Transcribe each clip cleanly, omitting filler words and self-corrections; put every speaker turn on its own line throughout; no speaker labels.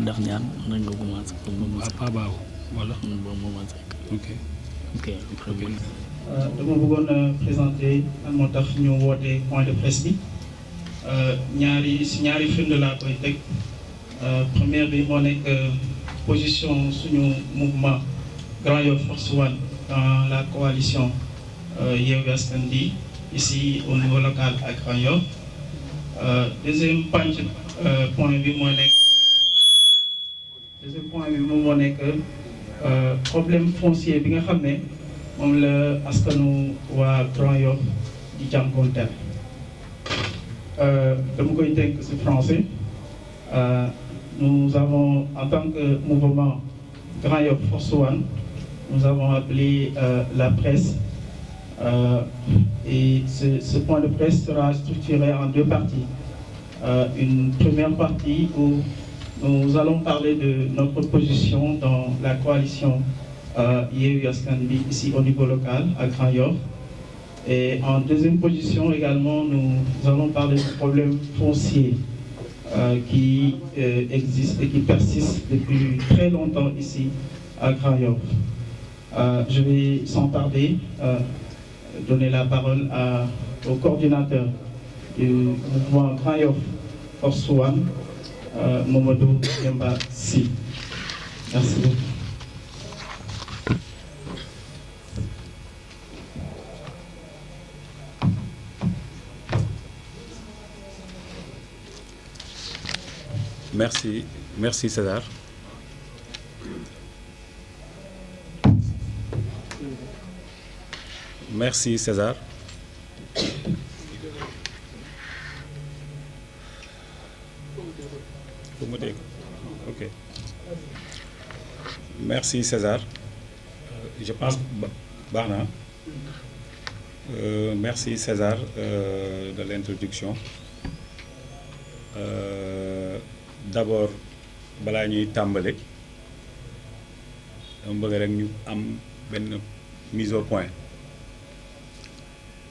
def ñaan nañ ko commencé
pas baaw wala ok
dama bëggoon présenter lan moo tax ñu woote point de presse bi ñaari firnde laa koy teg première bi moo nekk position suñu mouvement Grand Yoff Force One dans la coalition Yewwi Askan Wi ici au niveau local à Grand Yoff. Deuxième point bi moo nekk problème foncier bi nga xam ne moom la askanu waa Grand Yoff di jànkonteel. dama koy tënk ci français. Nous avons, en tant que mouvement Grand Yoff Force One, nous avons appelé la presse et ce point de presse sera structuré en deux parties. Une première partie où nous allons parler de notre position dans la coalition Yewwi Askan Wi ici au niveau local à Grand Yoff. Et en deuxième position également, nous allons parler du problème foncier qui existe et qui persiste depuis très longtemps ici à Grand Yoff. Je vais sans tarder donner la parole au coordinateur du mouvement Grand Yoff Force One, Mamadou Demba Sy. Merci beaucoup.
Merci César. Merci César. Ok. Merci César. Je pense baax na. Merci César de l'introduction. D'abord balaa ñuy tàmbale dama bëgg rek ñu am benn mise au point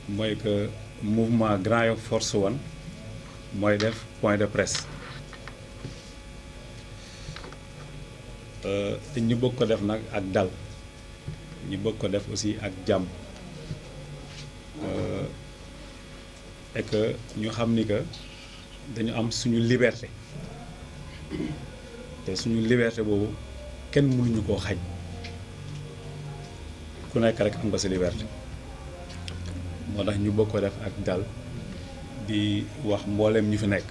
mooy que mouvement Grand Yoff Force One mooy def point de presse te ñu bëgg ko def nag ak dal ñu bëgg ko def aussi ak jàmm et que ñu xam ni que dañu am suñu liberté te suñu liberté boobu kenn mënuñu koo xañ ku nekk rek am nga sa liberté moo tax ñu bëgg ko def ak dal di wax mbooleem ñu fi nekk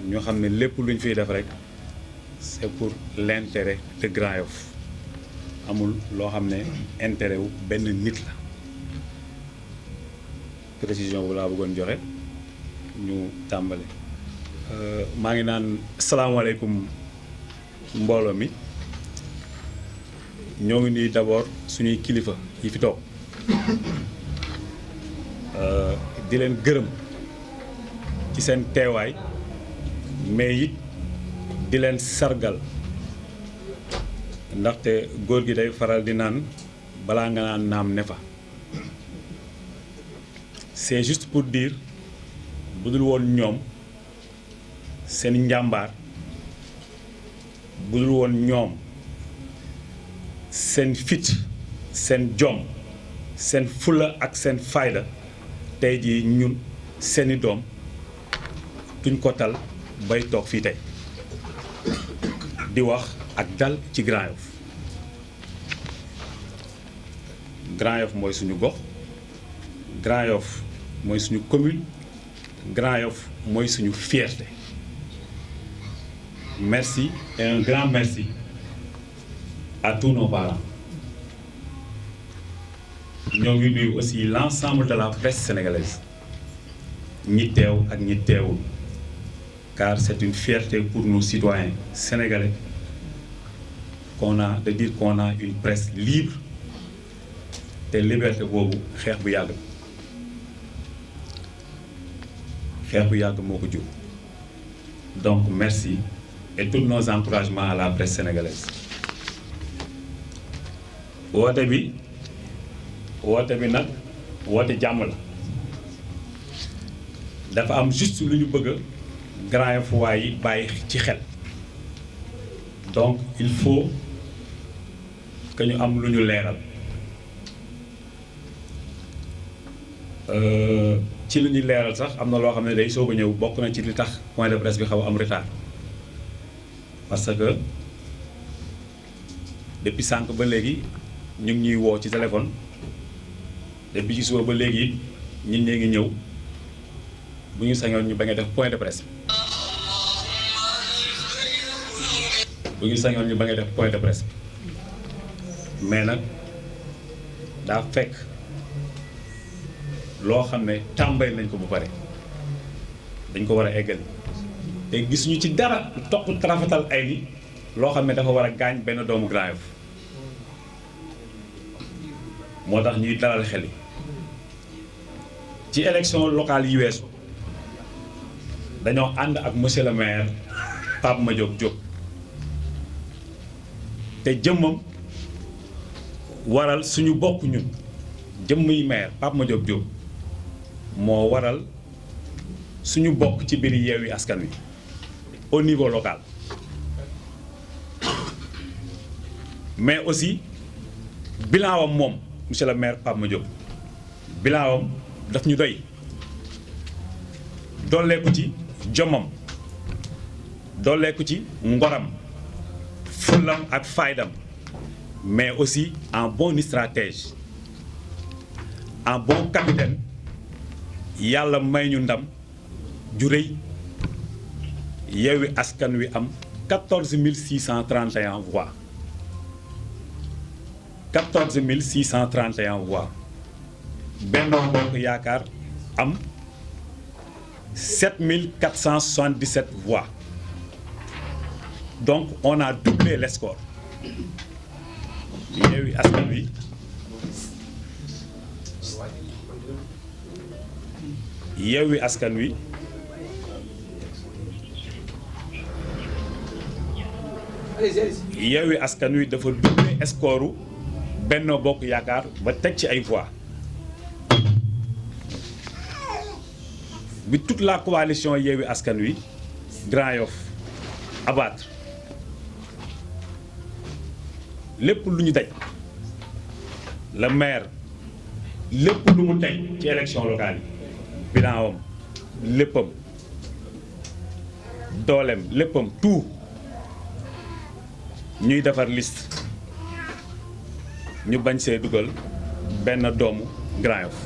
ñoo xam ne lépp lu ñu fiy def rek c'est pour l'intérêt de Grand Yoff amul loo xam ne intérêt wu benn nit la précision bu laa bëggoon joxe ñu tàmbale. maa ngi naan salaamaaleykum mbooloo mi ñoo ngi nuyu d'abord suñuy kilifa yi fi toog di leen gërëm ci seen teewaay mais it di leen sargal ndaxte góor gi day faral di naan balaa nga naan naam ne fa c'est juste pour dire bu dul woon ñoom seen njàmbaar bu dul woon ñoom seen fit seen jom seen fula ak seen fayda tey jii ñun seeni doom duñ ko tal bay toog fii tey di wax ak dal ci Grand Yoff. Grand Yoff mooy suñu gox Grand Yoff mooy suñu commune Grand Yoff mooy suñu fierté. Merci et un grand merci à tous nos parents. ñoo ngi nuyu aussi l'ensemble de la presse sénégalaise ñi teew ak ñi teewul car c'est une fierté pour nos citoyens sénégalais de dire qu'on a une presse libre te liberté boobu xeex bu yàgg moo ko jur donc merci et tous nos encouragements à la presse sénégalaise. woote bi woote bi nag woote jàmm la dafa am juste lu ñu bëgg Grand Yoff yi bàyyi ci xel donc il faut que ñu am lu ñu leeral ci lu ñuy leeral sax am na loo xam ne day soog a ñëw bokk na ci li tax point de presse bi xaw a am retard parce que depuis sànq ba léegi ñu ngi ñuy woo ci téléphone depuis ci suba ba léegi ñun ñee ngi ñëw bu ñu sañoon ñu bañ a def point de presse bu ñu sañoon ñu bañ a def point de presse mais nag daa fekk loo xam ne tàmbali nañ ko bu pare dañ ko war a eggali te gisuñu ci dara toq rafetal ay ni loo xam ne dafa war a gaañ benn doomu Grand Yoff moo tax ñuy dalal xel yi ci élection locale yi weesu dañoo ànd ak monsieur le maire Pape Madiop Diop te jëmmam waral suñu bokk ñun jëmmuy maire Pape Madiop Diop moo waral suñu bokk ci biir Yewwi Askan Wi au niveau local mais aussi bilan wam moom monsieur le maire Pape Madiop bilan wam daf ñu doy dolleeku ci jomam dolleeku ci ngoram fulam ak faydam mais aussi en bon stratège en bon capitaine yàlla may ñu ndam ju rëy Yewwi Askan Wi am 14 631 voix 14 631 voix Benno Bokk Yaakaar am 7 477 voix donc on a doublé les scores Yewwi Askan Wi Yewwi Askan Wi Yewwi Askan Wi dafa doublé score Benno Bokk Yaakaar ba teg ci ay voix bi toute la coalition Yewwi Askan Wi Grand Yoff abattre lépp lu ñu daj le maire lépp lu mu teg ci élection locale yi bilan wam léppam dooleem léppam tout ñuy defar liste ñu bañ see dugal benn doomu Grand Yoff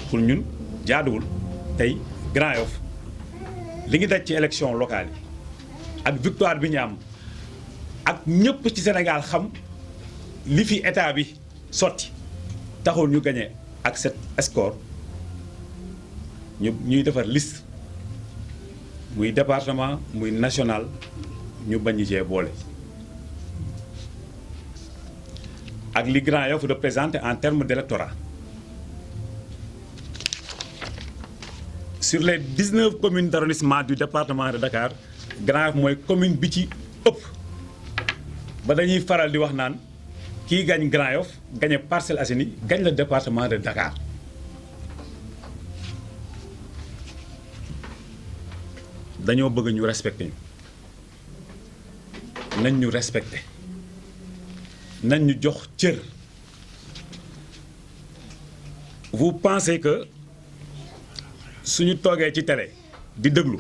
pour ñun jaaduwul tey Grand Yoff li ngi daj ci élection locale yi ak victoire bi ñu am ak ñëpp ci Sénégal xam li fi état bi sotti taxul ñu gagné ak cet score ñuy defar liste muy département muy national ñu bañ cee boole ak li Grand Yoff représente en termes d'électorat sur les 19 communes d'arrondissement du département de Dakar Grand Yoff mooy commune bi ci ëpp ba dañuy faral di wax naan kii gañ Grand Yoff gañe Parcelles Assainies gañ le département de Dakar dañoo bëgg ñu respecté ñu nañ ñu respecté nañ ñu jox cër vous pensez que suñu toogee ci télé di déglu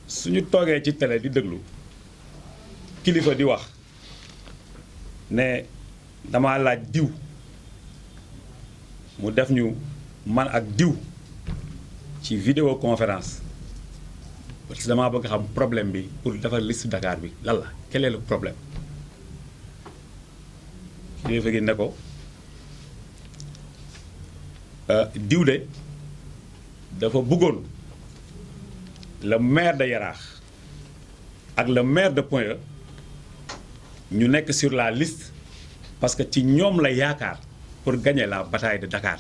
suñu toogee ci télé di déglu kilifa di wax ne dama laaj diw mu def ñu man ak diw ci vidéoconférence parce que damaa bëgg xam problème bi pour defar liste Dakar bi lan la quel est le problème kilifa gi ne ko diw de dafa bëggoon le maire de Yaraax ak le maire de Point E ñu nekk sur la liste parce que ci ñoom la yaakaar pour gagner la bataille de Dakar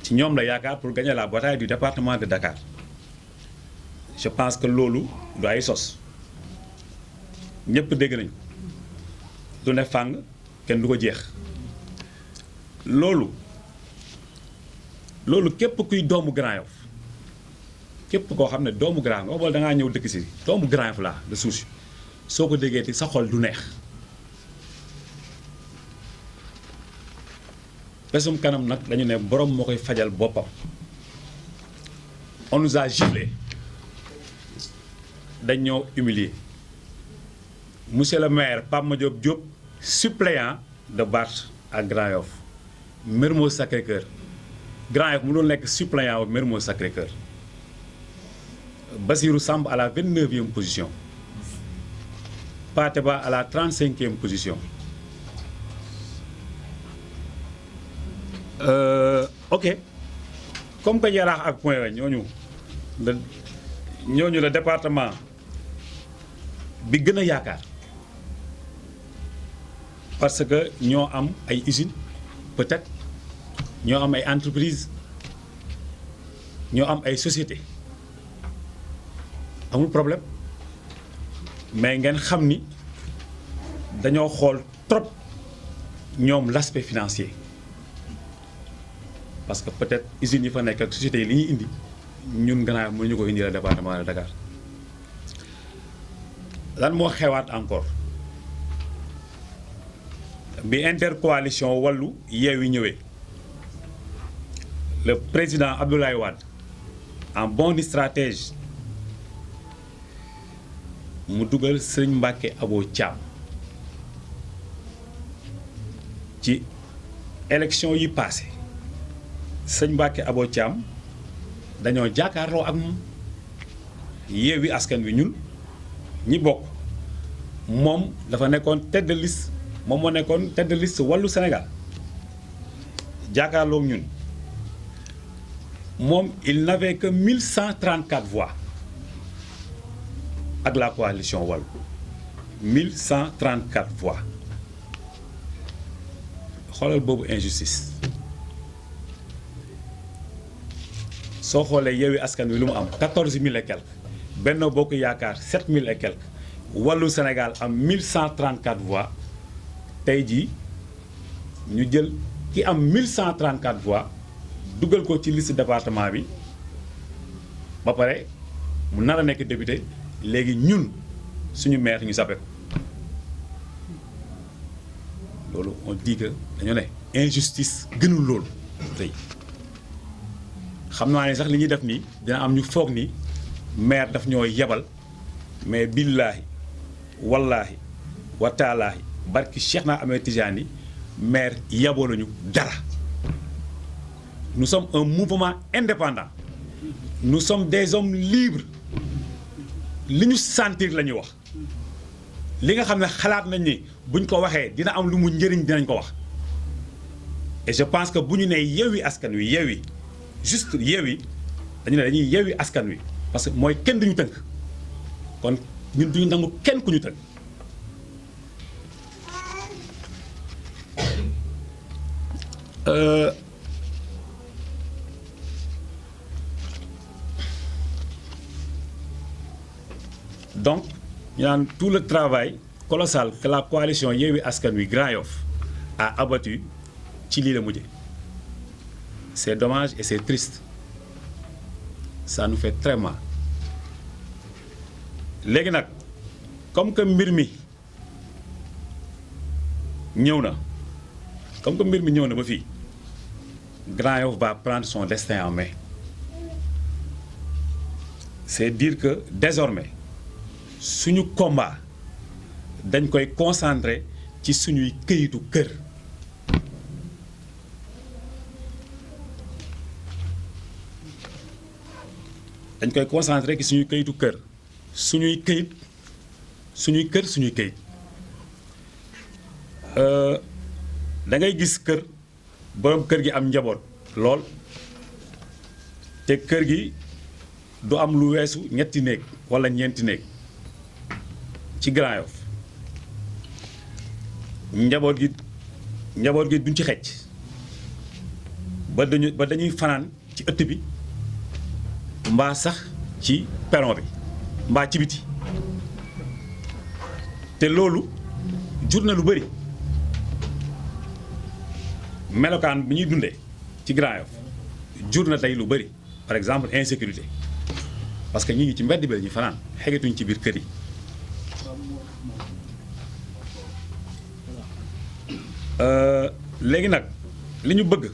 ci ñoom la yaakaar pour gagner la bataille du département de Dakar je pense que loolu du ay sos ñëpp dégg nañ du ne fàng kenn du ko jeex loolu képp kuy doomu Grand Yoff képp koo xam ne doomu Grand Yoff da ngaa ñëw dëkk si doomu Grand Yoff laa de souche soo ko déggee ti sa xol du neex pesum kanam nag dañu ne borom moo koy fajal boppam on nous a giflé dañ ñoo humilier monsieur le maire Pape Madiop Diop suppléant de Barth à Grand Yoff Mermoz Sacré-Cœur Grand Yoff mu doon nekk suppléant au Mermoz Sacré-Cœur Bassirou Samb à la 29e position Pathé Ba à la 35e position ok comme que Yaraax ak Point E ñooñu le département bi gën a yaakaar parce que ñoo am ay usines peut-être ñoo am ay entreprises ñoo am ay sociétés amul problème mais ngeen xam ni dañoo xool trop ñoom l'aspect financier parce que peut-être usines yi fa nekk ak sociétés yi li ñuy indi ñun Grand Yoff mënuñu ko indi le département de Dakar lan moo xewaat encore bi intercoalition Wallu Yewwi ñëwee le président Abdoulaye Wade en bon stratège mu dugal Serigne Mbacké Abo Thiam ci élection yi passé Serigne Mbacké Abo Thiam dañoo jàkkaarloo ak moom Yewwi Askan Wi ñun ñi bokk moom dafa nekkoon tête de liste moom moo nekkoon tête de liste Wallu Sénégal jàkkaarloo ak ñun moom il n'avait que 1134 voix ak la coalition Wallu 1134 voix xoolal boobu injustice soo xoolee Yewwi Askan Wi lu mu am 14000 et quelques Benno Bokk Yaakaar 7000 et quelques Wallu Sénégal am 1134 voix tey jii ñu jël ki am 1134 voix dugal ko ci liste département bi ba pare mu nar a nekk député léegi ñun suñu maire ñu sape ko loolu on dit que dañoo ne injustice gënul loolu tey xam naa ne sax li ñuy def nii dina am ñu foog ni maire daf ñoo yebal mais billaahi wallaahi wataalaahi barki Cheikh na Ahmed Tidiane maire yeboo lañu dara nous sommes un mouvement indépendant nous sommes des hommes libres li ñu sentir la ñuy wax li nga xam ne xalaat nañ ni buñ ko waxee dina am lu mu njëriñ dinañ ko wax et je pense que bu ñu nee Yewwi Askan Wi Yewwi juste Yewwi dañu ne dañuy Yewwi Askan Wi parce que mooy kenn duñu tënk kon ñun duñu nangu kenn ku ñu tënk donc ñu naan tout le travail colossal que la coalition Yewwi Askan Wi Grand Yoff a abattu ci lii la mujje c'est dommage et c'est triste ça nous fait très mal léegi nag comme que mbir mi ñëw na ba fii Grand Yoff va prendre son destin en main c'est dire que désormais suñu combat dañ koy concentrer ci suñuy këyitu kër dañ koy concentrer ci suñuy këyitu kër suñuy këyit da ngay gis kër borom kër gi am njaboot lool te kër gi du am lu weesu ñetti néeg walla ñeenti néeg ci Grand Yoff njaboot gi duñ ci xecc ba dañuy fanaan ci ëtt bi mbaa sax ci perron bi mbaa ci biti te loolu jur na lu bëri melokaan bi ñuy dundee ci Grand Yoff jur na tey lu bëri par exemple insécurité parce que ñi ngi ci mbedd bi la ñuy fanaan xegetuñ ci biir kër yi léegi nag li ñu bëgg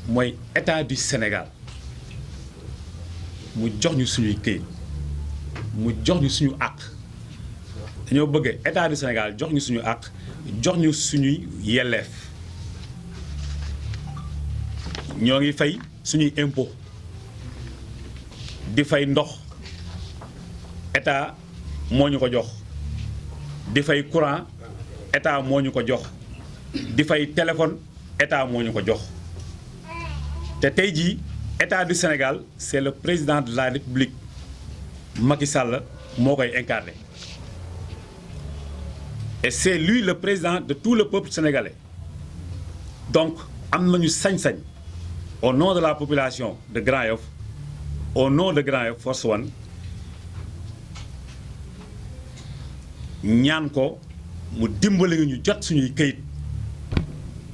mooy état du Sénégal mu jox ñu suñuy këyit mu jox ñu suñu àq dañoo bëgg état du Sénégal jox ñu suñu àq jox ñu suñuy yelleef ñoo ngi fay suñuy impôt di fay ndox état moo ñu ko jox di fay courant état moo ñu ko jox di fay téléphone état moo ñu ko jox te tey jii état du Sénégal c'est le président de la République Macky Sall moo koy incarné et c'est lui le président de tout le peuple sénégalais donc am nañu sañ-sañ au nom de la population de Grand Yoff au nom de Grand Yoff Force One ñaan ko mu dimbali ñu jot suñuy këyit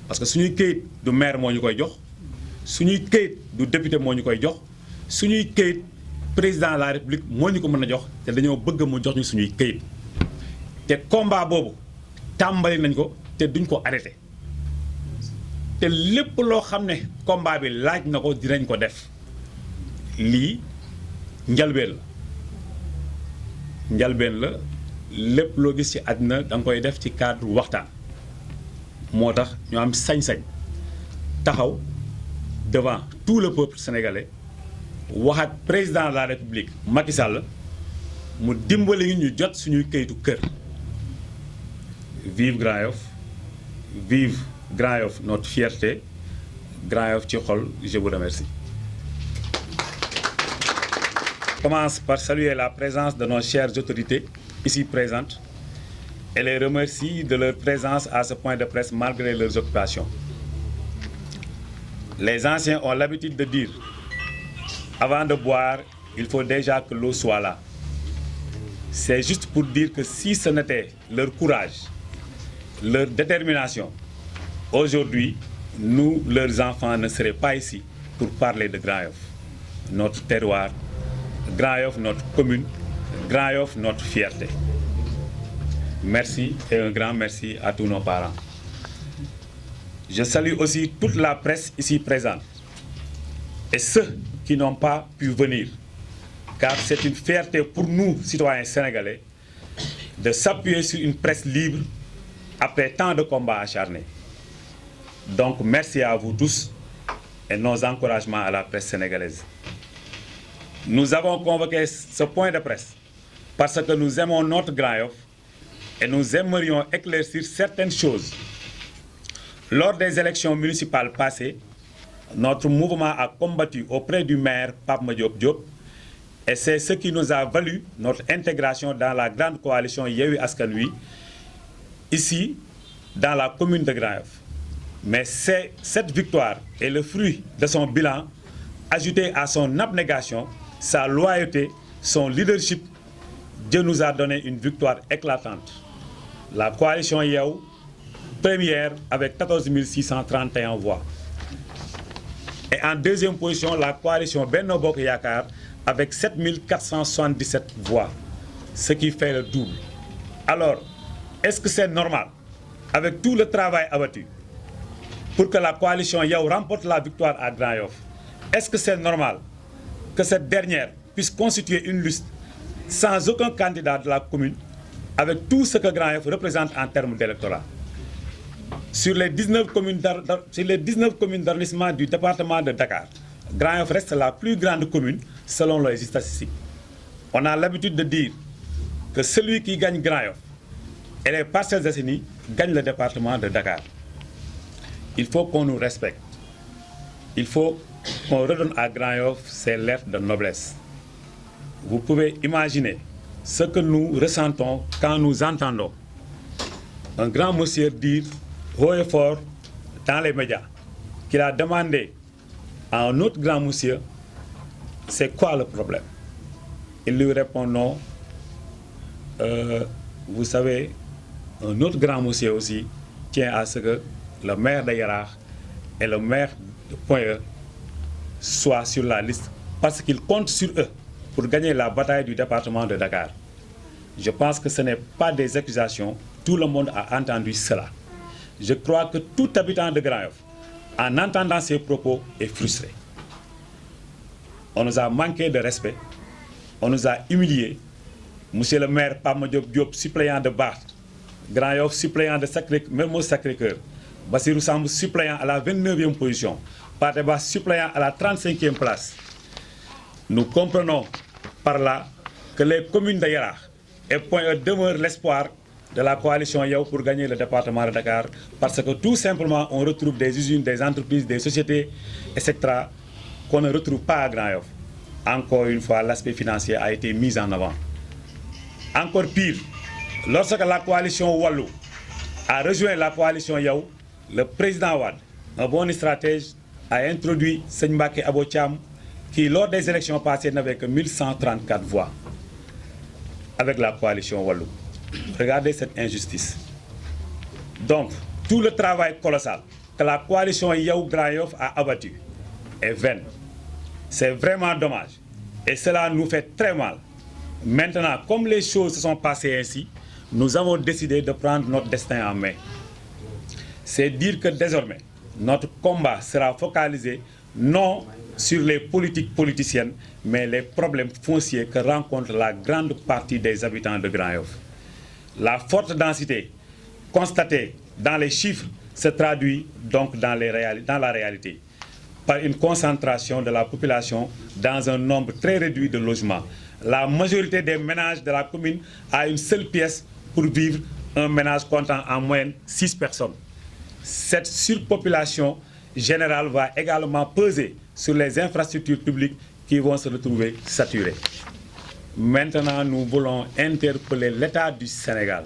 parce que suñuy këyit du maire moo ñu koy jox suñuy këyit du député moo ñu koy jox suñuy këyit président de la république moo ñu ko mën a jox te dañoo bëgg mu jox ñu suñuy këyit te combat boobu tàmbali nañ ko te duñ ko arrêté te lépp loo xam ne combat bi laaj na ko dinañ ko def lii njalbeen la lépp loo gis ci àddina da nga koy def ci cadre waxtaan moo tax ñu am sañ-sañ taxaw devant tout le peuple sénégalais waxaat président de la république Macky Sall mu dimbali ñu jot suñuy kayitu kër vive Grand Yoff vive Grand Yoff notre fierté Grand Yoff ci xol je vous remercie. Je commence par saluer la présence de nos chères autorités ici présentes et les remercie de leur présence à ce point de presse malgré leurs occupations. Les anciens ont l'habitude de dire, avant de boire, il faut déjà que l'eau soit là. C'est juste pour dire que si ce n'était leur courage, leur détermination, aujourd'hui, nous, leurs enfants, ne seraient pas ici pour parler de Grand Yoff, notre terroir, Grand Yoff, notre commune, Grand Yoff, notre fierté. Merci et un grand merci à tous nos parents. Je salue aussi toute la presse ici présente et ceux qui n'ont pas pu venir, car c'est une fierté pour nous, citoyens sénégalais, de s'appuyer sur une presse libre après tant de combats acharnés. Donc merci à vous tous et nos encouragements à la presse sénégalaise. Nous avons convoqué ce point de presse parce que nous aimons notre Grand Yoff et nous aimerions éclaircir certaines choses. Lors des élections municipales passées, notre mouvement a combattu auprès du maire Pape Madiop Diop et c'est ce qui nous a valu notre intégration dans la grande coalition Yewwi Askan Wi, ici, dans la commune de Grand Yoff. Mais cette victoire est le fruit de son bilan, ajouté à son abnégation, sa loyauté, son leadership. Dieu nous a donné une victoire éclatante. La coalition Yewwi, première avec 14 631 voix. Et en deuxième position, la coalition Benno Bokk Yakaar avec 7 477 voix, ce qui fait le double. Alors, est-ce que c'est normal, avec tout le travail abattu, pour que la coalition Yewwi remporte la victoire à Grand Yoff? Est-ce que c'est normal que cette dernière puisse constituer une liste sans aucun candidat de la commune, avec tout ce que Grand Yoff représente en termes d'électorat? Sur les 19 communes d'arrondissement du département de Dakar, Grand Yoff reste la plus grande commune selon les statistiques. On a l'habitude de dire que celui qui gagne Grand Yoff et les Parcelles Assainies gagne le département de Dakar. Il faut qu'on nous respecte. Il faut qu'on redonne à Grand Yoff ses lettres de noblesse. Vous pouvez imaginer ce que nous ressentons quand nous entendons un grand monsieur dire haut et fort dans les médias qu'il a demandé à un autre grand monsieur c'est quoi le problème. Il lui répond non. Vous savez, un autre grand monsieur aussi tient à ce que le maire de Yaraax et le maire de Point-E soient sur la liste parce qu'il compte sur eux pour gagner la bataille du département de Dakar. Je pense que ce n'est pas des accusations, tout le monde a entendu cela. Je crois que tout habitant de Grand Yoff, en entendant ces propos, est frustré. On nous a manqué de respect, on nous a humiliés. Monsieur le maire Pama Diop, suppléant de Barth, Grand Yoff, suppléant de Sacré-Cœur, Bassirou Samb, suppléant à la 29e position, Pateba, suppléant à la 35e place. Nous comprenons par là que les communes de Yaraax et Point-E demeurent l'espoir de la coalition Yewwi pour gagner le département de Dakar parce que tout simplement on retrouve des usines, des entreprises, des sociétés, etc. qu'on ne retrouve pas à Grand Yoff. Encore une fois, l'aspect financier a été mis en avant. Encore pire, lorsque la coalition Wallu a rejoint la coalition Yewwi, le président Wade, un bon stratège, a introduit Seigne Mbacké Abo Thiam qui, lors des élections passées, n'avait que 1134 voix avec la coalition Wallu. Regardez cette injustice. Donc, tout le travail colossal que la coalition Yewwi Grand Yoff a abattu est vain. C'est vraiment dommage. Et cela nous fait très mal. Maintenant, comme les choses se sont passées ainsi, nous avons décidé de prendre notre destin en main. C'est dire que désormais, notre combat sera focalisé non sur les politiques politiciennes, mais les problèmes fonciers que rencontre la grande partie des habitants de Grand Yoff. La forte densité constatée dans les chiffres se traduit donc dans la réalité par une concentration de la population dans un nombre très réduit de logements. La majorité des ménages de la commune a une seule pièce pour vivre, un ménage comptant en moyenne 6 personnes. Cette surpopulation générale va également peser sur les infrastructures publiques qui vont se retrouver saturées. Maintenant, nous voulons interpeller l'État du Sénégal,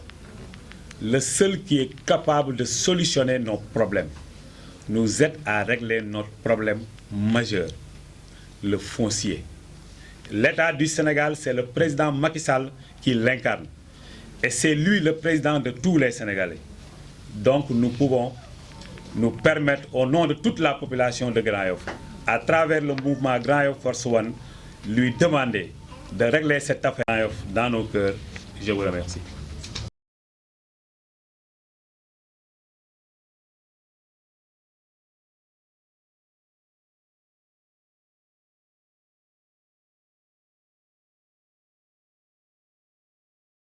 le seul qui est capable de solutionner nos problèmes, nous aide à régler notre problème majeur, le foncier. L'État du Sénégal, c'est le président Macky Sall qui l'incarne. Et c'est lui le président de tous les Sénégalais. Donc nous pouvons nous permettre, au nom de toute la population de Grand Yoff, à travers le mouvement Grand Yoff Force One, lui demander de régler cette affaire Grand Yoff dans nos cœurs. Je vous remercie.